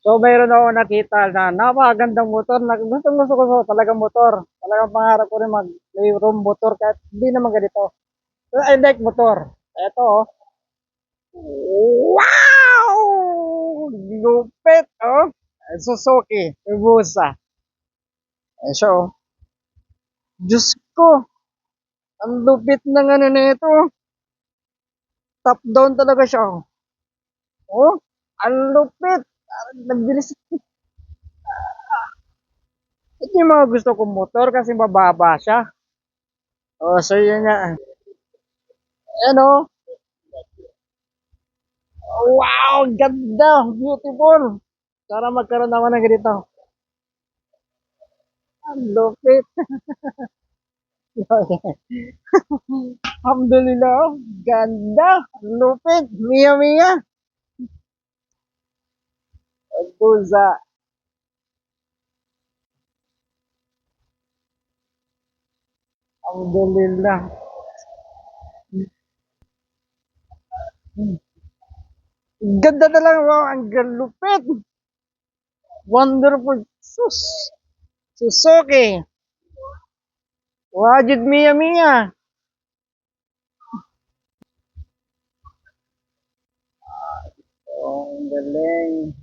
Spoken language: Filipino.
So, mayroon ako nakita na napakagandang motor na gusto ko talagang motor. Talagang pangarap ko rin mayroong motor kahit hindi naman ganito. So, I like motor. Ito, oh. Wow! Lupit, oh. Suzuki, Ibusa. So, Diyos ko, ang lupit ng ano na ito. Top down talaga siya. Oh, ang lupit. Nagbilis. Ito yung mga gusto kong motor kasi mababa siya. Oh, so yun nga. Ano? Wow, ganda. Beautiful. Sana magkaroon naman ng ganito. Ang lupit. Alhamdulillah. Ganda. Ang lupit. Mia Mia. Buza. Alhamdulillah. Ganda talaga. Wow, ang lupit. Wonderful. Sus. Suzuki. Wajid Mia Mia. Oh, ang galing.